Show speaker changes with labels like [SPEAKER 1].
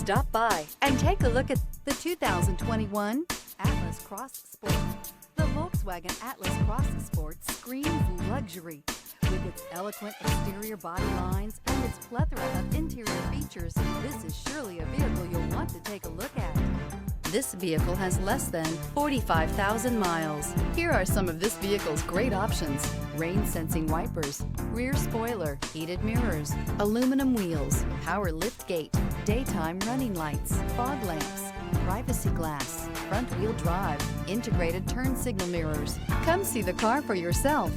[SPEAKER 1] Stop by and take a look at the 2021 Atlas Cross Sport. The Volkswagen Atlas Cross Sport screams luxury. With its eloquent exterior body lines and its plethora of interior features, this is surely a vehicle you'll want to take a look at. This vehicle has less than 45,000 miles. Here are some of this vehicle's great options: rain-sensing wipers, rear spoiler, heated mirrors, aluminum wheels, power liftgate, daytime running lights, fog lamps, privacy glass, front-wheel drive, integrated turn signal mirrors. Come see the car for yourself.